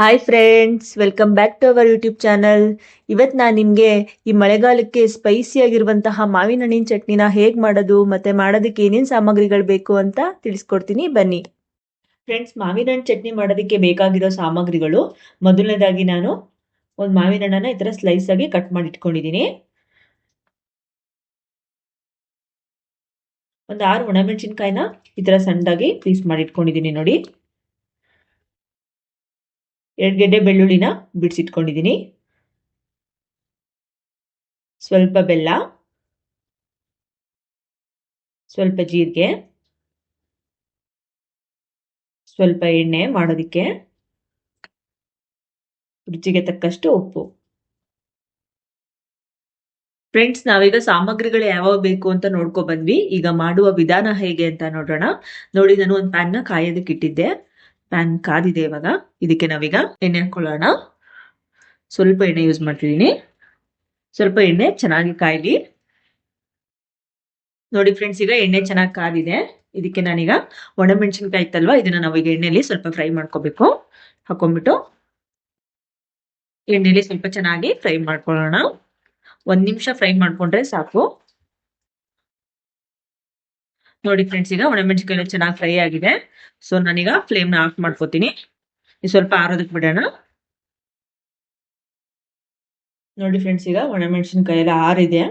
Hi friends, welcome back to our YouTube channel. ಇವತ್ತು ನಾನು ನಿಮಗೆ ಈ ಮಳೆಗಾಲಕ್ಕೆ ಸ್ಪೈಸಿಯಾಗಿರುವಂತಹ ಮಾವಿನ ಹಣ್ಣಿನ ಚಟ್ನಿನ ಹೇಗೆ ಮಾಡೋದು ಮತ್ತು ಮಾಡೋದಕ್ಕೆ ಏನೇನು ಸಾಮಗ್ರಿಗಳು ಬೇಕು ಅಂತ ತಿಳಿಸ್ಕೊಡ್ತೀನಿ, ಬನ್ನಿ. ಫ್ರೆಂಡ್ಸ್, ಮಾವಿನ ಹಣ್ಣು ಚಟ್ನಿ ಮಾಡೋದಕ್ಕೆ ಬೇಕಾಗಿರೋ ಸಾಮಗ್ರಿಗಳು: ಮೊದಲನೇದಾಗಿ ನಾನು ಒಂದು ಮಾವಿನ ಹಣ್ಣನ್ನು ಈ ಥರ ಸ್ಲೈಸ್ ಆಗಿ ಕಟ್ ಮಾಡಿ ಇಟ್ಕೊಂಡಿದ್ದೀನಿ. ಒಂದು 6 ಒಣಮೆಣಸಿನ್ಕಾಯಿನ ಈ ಥರ ಸಣ್ಣದಾಗಿ ಪೀಸ್ ಮಾಡಿ ಇಟ್ಕೊಂಡಿದ್ದೀನಿ ನೋಡಿ. 2 ಗೆಡ್ಡೆ ಬೆಳ್ಳುಳ್ಳಿನ ಬಿಡಿಸಿಟ್ಕೊಂಡಿದ್ದೀನಿ. ಸ್ವಲ್ಪ ಬೆಲ್ಲ, ಸ್ವಲ್ಪ ಜೀರಿಗೆ, ಸ್ವಲ್ಪ ಎಣ್ಣೆ ಮಾಡೋದಕ್ಕೆ, ರುಚಿಗೆ ತಕ್ಕಷ್ಟು ಉಪ್ಪು. ಫ್ರೆಂಡ್ಸ್, ನಾವೀಗ ಸಾಮಗ್ರಿಗಳು ಯಾವಾಗ ಬೇಕು ಅಂತ ನೋಡ್ಕೊ ಬಂದ್ವಿ. ಈಗ ಮಾಡುವ ವಿಧಾನ ಹೇಗೆ ಅಂತ ನೋಡೋಣ. ನೋಡಿ, ನಾನು ಒಂದು ಪ್ಯಾನ್ನ ಕಾಯೋದಕ್ಕೆ ಇಟ್ಟಿದ್ದೆ. ಪ್ಯಾನ್ ಕಾದಿದೆ. ಇವಾಗ ಇದಕ್ಕೆ ನಾವೀಗ ಎಣ್ಣೆ ಹಾಕೊಳ್ಳೋಣ. ಸ್ವಲ್ಪ ಎಣ್ಣೆ ಯೂಸ್ ಮಾಡ್ತಿದ್ದೀನಿ. ಸ್ವಲ್ಪ ಎಣ್ಣೆ ಚೆನ್ನಾಗಿ ಕಾಯ್ಲಿ. ನೋಡಿ ಫ್ರೆಂಡ್ಸ್, ಈಗ ಎಣ್ಣೆ ಚೆನ್ನಾಗಿ ಕಾದಿದೆ. ಇದಕ್ಕೆ ನಾನೀಗ ಒಣಮೆಣಸಿನ್ಕಾಯಿ ಇತ್ತಲ್ವಾ, ಇದನ್ನ ನಾವೀಗ ಎಣ್ಣೆಯಲ್ಲಿ ಸ್ವಲ್ಪ ಫ್ರೈ ಮಾಡ್ಕೋಬೇಕು. ಹಾಕೊಂಡ್ಬಿಟ್ಟು ಎಣ್ಣೆಯಲ್ಲಿ ಸ್ವಲ್ಪ ಚೆನ್ನಾಗಿ ಫ್ರೈ ಮಾಡ್ಕೊಳ್ಳೋಣ. 1 ನಿಮಿಷ ಫ್ರೈ ಮಾಡ್ಕೊಂಡ್ರೆ ಸಾಕು. ನೋಡಿ ಫ್ರೆಂಡ್ಸ್, ಈಗ ಒಣಮೆಣಸಿನ್ಕಾಯಿ ಚೆನ್ನಾಗಿ ಫ್ರೈ ಆಗಿದೆ. ಸೊ ನಾನೀಗ ಫ್ಲೇಮ್ನ ಆಫ್ ಮಾಡ್ಕೋತೀನಿ. ಸ್ವಲ್ಪ ಆರೋದಕ್ಕೆ ಬಿಡೋಣ. ನೋಡಿ ಫ್ರೆಂಡ್ಸ್, ಈಗ ಒಣಮೆಣಸಿನ್ಕಾಯಿ ಎಲ್ಲ ಆರಿದೆ.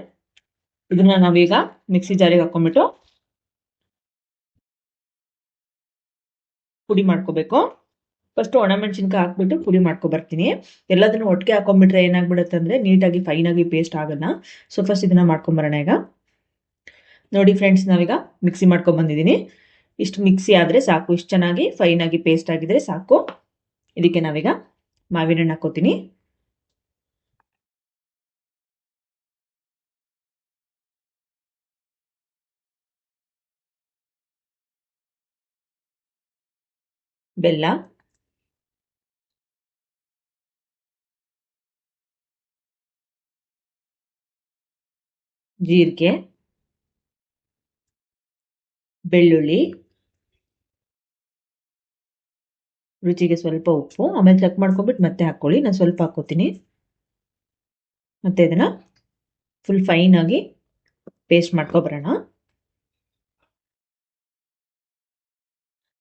ಇದನ್ನ ನಾವೀಗ ಮಿಕ್ಸಿ ಜಾರಿಗೆ ಹಾಕೊಂಡ್ಬಿಟ್ಟು ಪುಡಿ ಮಾಡ್ಕೋಬೇಕು. ಫಸ್ಟ್ ಒಣಮೆಣಸಿನ್ಕಾಯಿ ಹಾಕ್ಬಿಟ್ಟು ಪುಡಿ ಮಾಡ್ಕೊ ಬರ್ತೀನಿ. ಎಲ್ಲದನ್ನು ಒಟ್ಟಿಗೆ ಹಾಕೊಂಡ್ಬಿಟ್ರೆ ಏನಾಗ್ಬಿಡುತ್ತೆ ಅಂದ್ರೆ ನೀಟಾಗಿ ಫೈನ್ ಆಗಿ ಪೇಸ್ಟ್ ಆಗಲ್ಲ. ಸೊ ಫಸ್ಟ್ ಇದನ್ನ ಮಾಡ್ಕೊಂಬರೋಣ. ಈಗ ನೋಡಿ ಫ್ರೆಂಡ್ಸ್, ನಾವೀಗ ಮಿಕ್ಸಿ ಮಾಡ್ಕೊಂಡ್ ಬಂದಿದ್ದೀನಿ. ಇಷ್ಟು ಮಿಕ್ಸಿ ಆದ್ರೆ ಸಾಕು. ಇಷ್ಟು ಚೆನ್ನಾಗಿ ಫೈನ್ ಆಗಿ ಪೇಸ್ಟ್ ಆಗಿದ್ರೆ ಸಾಕು. ಇದಕ್ಕೆ ನಾವೀಗ ಮಾವಿನ ಹಣ್ಣು ಹಾಕೋತೀನಿ. ಬೆಲ್ಲ, ಜೀರಿಗೆ, ಬೆಳ್ಳುಳ್ಳಿ, ರುಚಿಗೆ ಸ್ವಲ್ಪ ಉಪ್ಪು. ಆಮೇಲೆ ಚೆಕ್ ಮಾಡ್ಕೊಂಡ್ಬಿಟ್ಟು ಮತ್ತೆ ಹಾಕೊಳ್ಳಿ. ನಾನು ಸ್ವಲ್ಪ ಹಾಕೋತೀನಿ. ಮತ್ತೆ ಇದನ್ನ ಫುಲ್ ಫೈನ್ ಆಗಿ ಪೇಸ್ಟ್ ಮಾಡ್ಕೊಬರೋಣ.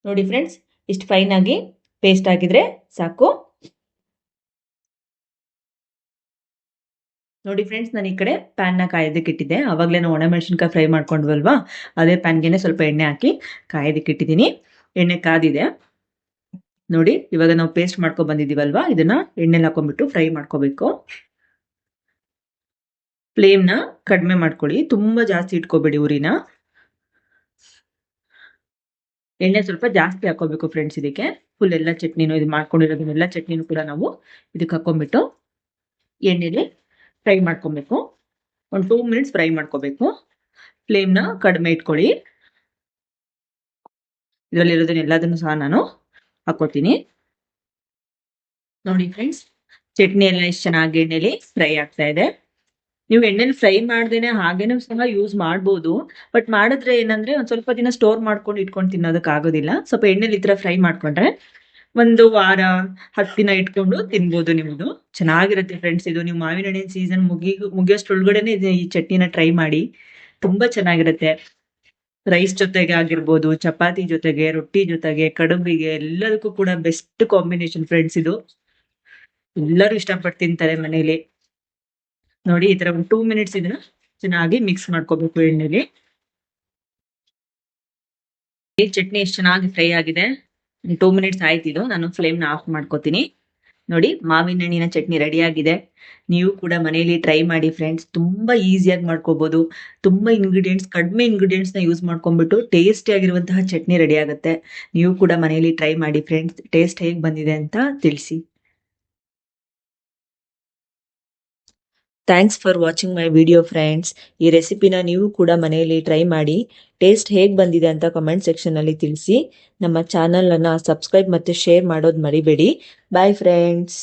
ನೋಡಿ ಫ್ರೆಂಡ್ಸ್, ಇಷ್ಟು ಫೈನ್ ಆಗಿ ಪೇಸ್ಟ್ ಆಗಿದ್ರೆ ಸಾಕು. ನೋಡಿ ಫ್ರೆಂಡ್ಸ್, ನಾನು ಈ ಕಡೆ ಪ್ಯಾನ್ನ ಕಾಯೋದಕ್ಕೆ ಇಟ್ಟಿದ್ದೆ. ಆವಾಗಲೇ ನಾವು ಒಣಮೆಣಸಿನ್ಕಾಯಿ ಫ್ರೈ ಮಾಡ್ಕೊಂಡ್ವಲ್ವಾ, ಅದೇ ಪ್ಯಾನ್ಗೆ ಸ್ವಲ್ಪ ಎಣ್ಣೆ ಹಾಕಿ ಕಾಯೋದಕ್ಕೆ ಇಟ್ಟಿದ್ದೀನಿ. ಎಣ್ಣೆ ಕಾದಿದೆ. ನೋಡಿ, ಇವಾಗ ನಾವು ಪೇಸ್ಟ್ ಮಾಡ್ಕೊಂಡು ಬಂದಿದ್ದೀವಲ್ವಾ, ಇದನ್ನ ಎಣ್ಣೆಲಿ ಹಾಕೊಂಡ್ಬಿಟ್ಟು ಫ್ರೈ ಮಾಡ್ಕೋಬೇಕು. ಫ್ಲೇಮ್ನ ಕಡಿಮೆ ಮಾಡ್ಕೊಳ್ಳಿ, ತುಂಬಾ ಜಾಸ್ತಿ ಇಟ್ಕೋಬೇಡಿ ಉರಿನ. ಎಣ್ಣೆ ಸ್ವಲ್ಪ ಜಾಸ್ತಿ ಹಾಕೋಬೇಕು ಫ್ರೆಂಡ್ಸ್. ಇದಕ್ಕೆ ಫುಲ್ ಎಲ್ಲ ಚಟ್ನಿನೂ ಇದು ಮಾಡ್ಕೊಂಡಿರೋದನ್ನೆಲ್ಲ ಚಟ್ನಿನೂ ಕೂಡ ನಾವು ಇದಕ್ಕೆ ಹಾಕೊಂಡ್ಬಿಟ್ಟು ಎಣ್ಣೆಲಿ ಫ್ರೈ ಮಾಡ್ಕೊಬೇಕು. ಒಂದು 2 ಮಿನಿಟ್ಸ್ ಫ್ರೈ ಮಾಡ್ಕೋಬೇಕು. ಫ್ಲೇಮ್ನ ಕಡಿಮೆ ಇಟ್ಕೊಳ್ಳಿ. ಇದರಲ್ಲಿರೋದನ್ನ ಎಲ್ಲದನ್ನು ಸಹ ನಾನು ಹಾಕೋತೀನಿ. ನೋಡಿ ಫ್ರೆಂಡ್ಸ್, ಚಟ್ನಿ ಎಲ್ಲ ಎಷ್ಟು ಚೆನ್ನಾಗಿ ಎಣ್ಣೆಲಿ ಫ್ರೈ ಆಗ್ತಾ ಇದೆ. ನೀವು ಎಣ್ಣೆಲಿ ಫ್ರೈ ಮಾಡ್ದೇನೆ ಹಾಗೇನೂ ಸಹ ಯೂಸ್ ಮಾಡ್ಬೋದು. ಬಟ್ ಮಾಡಿದ್ರೆ ಏನಂದ್ರೆ ಒಂದ್ ಸ್ವಲ್ಪ ದಿನ ಸ್ಟೋರ್ ಮಾಡ್ಕೊಂಡು ಇಟ್ಕೊಂಡು ತಿನ್ನೋದಕ್ಕೆ ಆಗೋದಿಲ್ಲ. ಸ್ವಲ್ಪ ಎಣ್ಣೆಲಿ ಈ ತರ ಫ್ರೈ ಮಾಡ್ಕೊಂಡ್ರೆ 1 ವಾರ 10 ದಿನ ಇಟ್ಕೊಂಡು ತಿನ್ಬೋದು. ನಿಮ್ದು ಚೆನ್ನಾಗಿರುತ್ತೆ ಫ್ರೆಂಡ್ಸ್. ಇದು ನೀವು ಮಾವಿನ ಹಣ್ಣಿನ ಸೀಸನ್ ಮುಗಿಯೋಷ್ಟ್ರೊಳಗಡೆನೆ ಈ ಚಟ್ನಿನ ಟ್ರೈ ಮಾಡಿ. ತುಂಬಾ ಚೆನ್ನಾಗಿರುತ್ತೆ. ರೈಸ್ ಜೊತೆಗೆ ಆಗಿರ್ಬೋದು, ಚಪಾತಿ ಜೊತೆಗೆ, ರೊಟ್ಟಿ ಜೊತೆಗೆ, ಕಡುಬಿಗೆ ಎಲ್ಲದಕ್ಕೂ ಕೂಡ ಬೆಸ್ಟ್ ಕಾಂಬಿನೇಷನ್ ಫ್ರೆಂಡ್ಸ್. ಇದು ಎಲ್ಲರೂ ಇಷ್ಟಪಟ್ಟು ತಿಂತಾರೆ ಮನೇಲಿ. ನೋಡಿ, ಈ ತರ 2 ಮಿನಿಟ್ಸ್ ಇದನ್ನ ಚೆನ್ನಾಗಿ ಮಿಕ್ಸ್ ಮಾಡ್ಕೋಬೇಕು ಎಣ್ಣೆಲಿ. ಈ ಚಟ್ನಿ ಎಷ್ಟು ಚೆನ್ನಾಗಿ ಫ್ರೈ ಆಗಿದೆ. 2 ಮಿನಿಟ್ಸ್ ಆಯ್ತಿದ್ದು. ನಾನು ಫ್ಲೇಮ್ನ ಆಫ್ ಮಾಡ್ಕೋತೀನಿ. ನೋಡಿ, ಮಾವಿನ ಹಣ್ಣಿನ ಚಟ್ನಿ ರೆಡಿ ಆಗಿದೆ. ನೀವು ಕೂಡ ಮನೆಯಲ್ಲಿ ಟ್ರೈ ಮಾಡಿ ಫ್ರೆಂಡ್ಸ್. ತುಂಬಾ ಈಸಿಯಾಗಿ ಮಾಡ್ಕೋಬಹುದು. ತುಂಬಾ ಕಡಿಮೆ ಇಂಗ್ರೀಡಿಯೆಂಟ್ಸ್ ನ ಯೂಸ್ ಮಾಡ್ಕೊಂಡ್ಬಿಟ್ಟು ಟೇಸ್ಟಿ ಆಗಿರುವಂತಹ ಚಟ್ನಿ ರೆಡಿ ಆಗುತ್ತೆ. ನೀವು ಕೂಡ ಮನೆಯಲ್ಲಿ ಟ್ರೈ ಮಾಡಿ ಫ್ರೆಂಡ್ಸ್. ಟೇಸ್ಟ್ ಹೇಗೆ ಬಂದಿದೆ ಅಂತ ತಿಳಿಸಿ. Thanks for watching my video friends. ಈ ರೆಸಿಪಿನ ನೀವು ಕೂಡ ಮನೆಯಲ್ಲಿ ಟ್ರೈ ಮಾಡಿ. ಟೇಸ್ಟ್ ಹೇಗೆ ಬಂದಿದೆ ಅಂತ ಕಮೆಂಟ್ ಸೆಕ್ಷನಲ್ಲಿ ತಿಳಿಸಿ. ನಮ್ಮ ಚಾನಲನ್ನು ಸಬ್ಸ್ಕ್ರೈಬ್ ಮತ್ತು ಶೇರ್ ಮಾಡೋದು ಮರಿಬೇಡಿ. Bye friends.